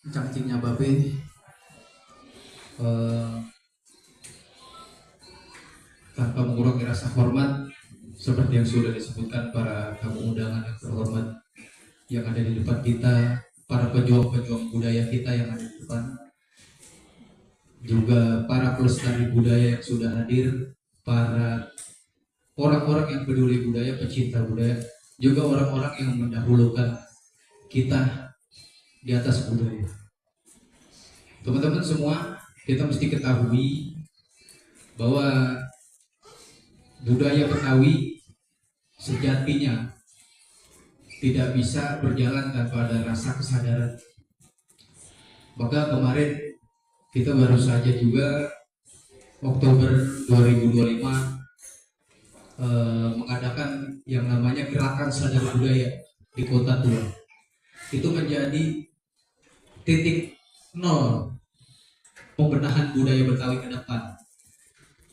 cangcingnya babe eh, tanpa mengurangi rasa hormat seperti yang sudah disebutkan para tamu undangan yang terhormat yang ada di depan kita, para pejuang-pejuang budaya kita yang ada di depan, juga para pelestari budaya yang sudah hadir, para orang-orang yang peduli budaya, pecinta budaya, juga orang-orang yang mendahulukan kita di atas budaya. Teman-teman semua, kita mesti ketahui bahwa budaya Betawi sejatinya tidak bisa berjalan tanpa ada rasa kesadaran. Maka kemarin kita baru saja juga Oktober 2025 mengadakan yang namanya gerakan sadar budaya di Kota Tua. Itu menjadi titik nol pembenahan budaya Betawi ke depan.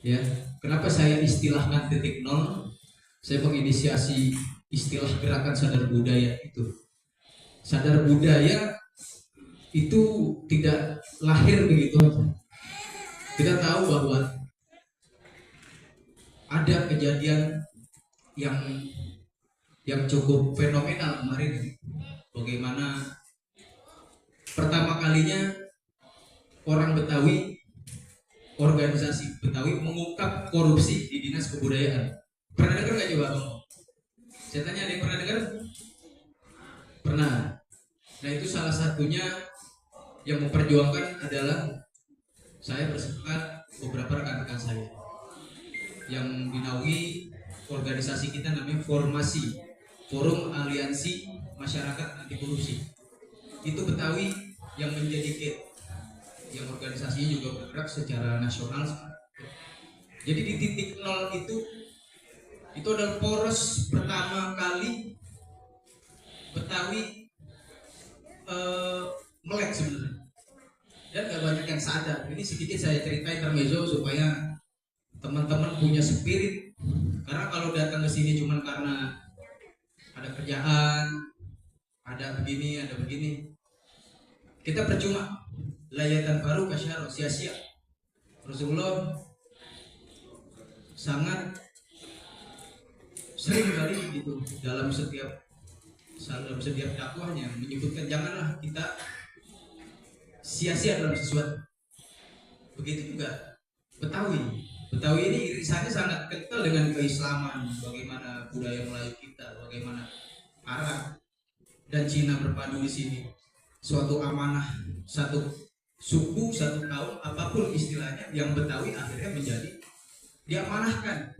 Ya, kenapa saya istilahkan titik nol? Saya menginisiasi istilah gerakan sadar budaya itu. Sadar budaya itu tidak lahir begitu. Kita tahu bahwa ada kejadian yang cukup fenomenal kemarin. Bagaimana pertama kalinya orang Betawi, organisasi Betawi mengungkap korupsi di Dinas Kebudayaan. Pernah dengar nggak coba? Saya tanya, ada yang pernah dengar? Pernah. Nah, itu salah satunya yang memperjuangkan adalah saya bersama beberapa rekan-rekan saya yang dinaungi organisasi kita namanya Formasi, Forum Aliansi Masyarakat Anti Korupsi. Itu Betawi yang menjadi gate, yang organisasinya juga bergerak secara nasional. Jadi di titik nol itu adalah poros pertama kali Betawi melek sebenarnya, dan gak banyak yang sadar. Ini sedikit saya ceritain intermezzo supaya teman-teman punya spirit, karena kalau datang ke sini cuma karena ada kerjaan, ada begini, kita percuma. Layatan baru kasyaro, sia-sia. Rasulullah sangat sering kali gitu dalam setiap dakwahnya menyebutkan janganlah kita sia-sia dalam sesuatu. Begitu juga Betawi ini irisannya sangat kental dengan keislaman, bagaimana budaya Melayu kita, bagaimana Arab dan Cina berpadu di sini. Suatu amanah, satu suku, satu kaum, apapun istilahnya, yang Betawi akhirnya menjadi diamanahkan.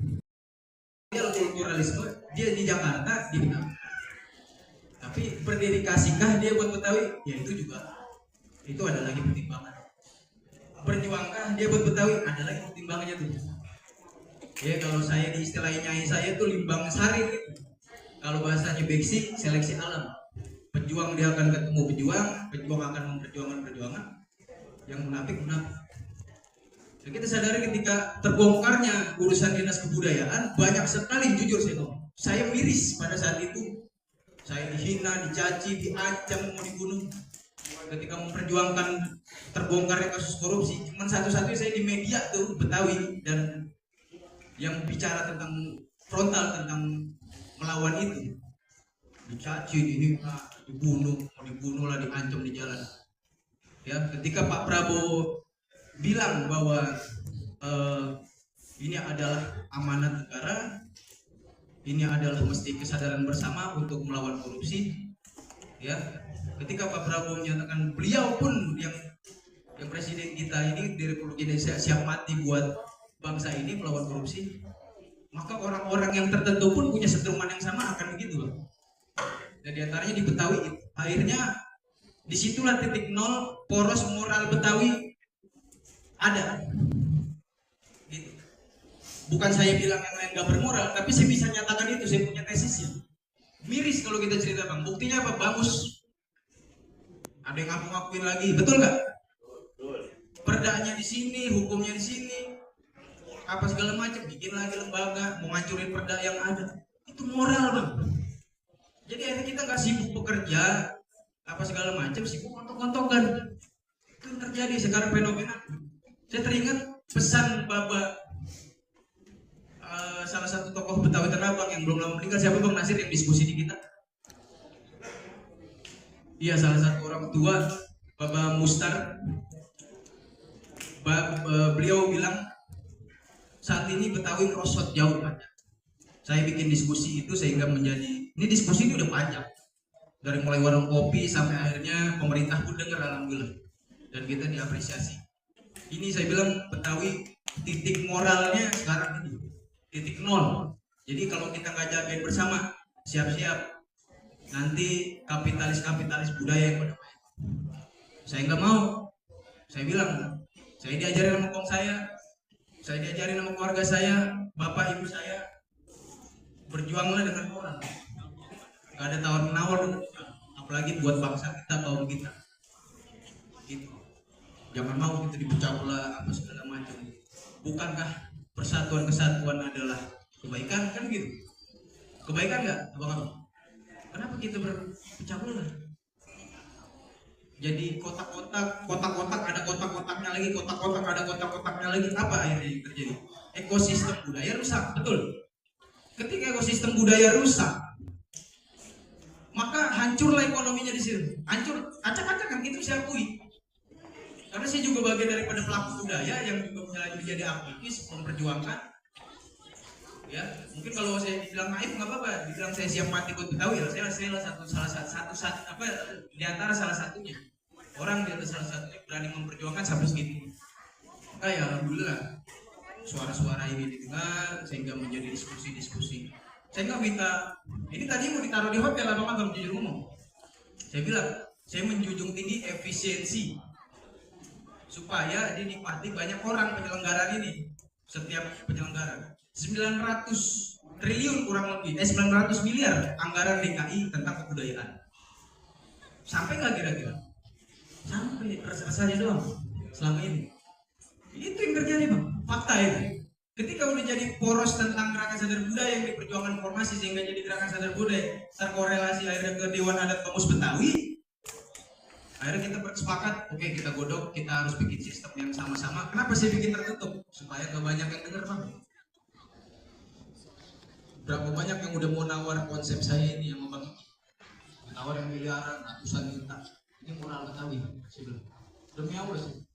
Dia kulturalisme, dia di Jakarta, di Betawi. Tapi berdedikasikah dia buat Betawi? Ya itu juga, itu ada lagi pertimbangan. Berjuangkah dia buat Betawi? Ada lagi pertimbangannya tuh. Ya kalau saya di istilahnya nyai saya itu limbang sari gitu. Kalau bahasanya beksi, seleksi alam. Pejuang dia akan ketemu pejuang akan memperjuangkan perjuangan, yang munafik. Dan kita sadari ketika terbongkarnya urusan dinas kebudayaan, banyak sekali, jujur saya miris pada saat itu. Saya dihina, dicaci, diancam mau dibunuh ketika memperjuangkan terbongkarnya kasus korupsi. Cuman satu-satunya saya di media tuh Betawi, dan yang bicara tentang frontal tentang melawan itu dicaci, dihina, dibunuh lah, diancam di jalan. Ya, ketika Pak Prabowo bilang bahwa ini adalah amanat negara, ini adalah mesti kesadaran bersama untuk melawan korupsi. Ya, ketika Pak Prabowo menyatakan beliau pun yang presiden kita ini di Republik Indonesia siap mati buat bangsa ini melawan korupsi, maka orang-orang yang tertentu pun punya seteruman yang sama akan begitu. Dan diantaranya di Betawi, akhirnya disitulah titik nol poros moral Betawi ada. Gitu. Bukan saya bilang yang lain gak bermoral, tapi saya bisa nyatakan itu, saya punya tesisnya. Miris kalau kita cerita bang, buktinya apa? Bagus. Ada yang ngaku-ngakuin lagi, betul nggak? Perdanya di sini, hukumnya di sini, apa segala macam, bikin lagi lembaga, mau ngancurin perda yang ada. Itu moral bang. Jadi akhirnya kita nggak sibuk bekerja, apa segala macam, sibuk kontok-kontokan. Itu yang terjadi sekarang fenomena. Saya teringat pesan Bapak salah satu tokoh Betawi Tanah yang belum lama meninggal, siapa Bang Nasir yang diskusi di kita? Iya, salah satu orang tua Bapak Mustar. Beliau bilang saat ini Betawi merosot jauh Pak. Saya bikin diskusi itu sehingga menjadi, ini diskusi ini udah panjang, dari mulai warung kopi sampai akhirnya pemerintah pun dengar, alhamdulillah, dan kita diapresiasi. Ini saya bilang Betawi titik moralnya sekarang ini titik nol. Jadi kalau kita nggak jagain bersama, siap-siap nanti kapitalis budaya yang berdamai. Saya nggak mau. Saya bilang, saya diajarin sama kong saya diajarin sama keluarga saya, bapak ibu saya, berjuanglah dengan orang. Gak ada tawar menawar, apalagi buat bangsa kita, kaum kita. Gitu. Jangan mau kita dipecah belah apa segala macam. Bukankah persatuan kesatuan adalah kebaikan, kan gitu? Kebaikan nggak, abang-abang? Kenapa kita berpecah belah? Jadi kotak-kotak ada kotak-kotaknya lagi, kotak-kotak ada kotak-kotaknya lagi. Apa akhirnya yang terjadi? Ekosistem budaya rusak, betul. Ketika ekosistem budaya rusak, maka hancurlah ekonominya di sini. Hancur, acak-acak kan itu saya akui. Karena saya juga bagian daripada pelaku budaya yang juga menjadi aktivis memperjuangkan. Ya, mungkin kalau saya dibilang naif nggak apa-apa, dibilang saya siap mati buat Betawi, ya saya salah satu apa di antara salah satunya. Orang di antara salah satunya berani memperjuangkan sampai segitu. Maka ya alhamdulillah suara-suara ini didengar sehingga menjadi diskusi-diskusi. Saya nggak minta, ini tadi mau ditaruh di hotel apa nggak, jujur ngomong. Saya bilang, saya menjunjung tinggi efisiensi supaya dinikmati banyak orang penyelenggaraan ini. Setiap penyelenggara 900 triliun kurang lebih, 900 miliar anggaran DKI tentang kebudayaan. Sampai nggak kira-kira? Sampai, rasanya doang selama ini. Itu yang terjadi Bang, fakta itu. Ketika udah jadi poros tentang gerakan sadar budaya yang diperjuangkan formasi sehingga jadi gerakan sadar budaya, terkorelasi akhirnya ke Dewan Adat Komus Betawi. Akhirnya kita bersepakat, oke kita godok, kita harus bikin sistem yang sama-sama. Kenapa saya bikin tertutup? Supaya gak banyak yang denger Bang. Berapa banyak yang udah mau nawar konsep saya ini yang Bang Iki. Nawar yang miliaran, ratusan juta. Ini moral Betawi, saya bilang. Demi Allah sih.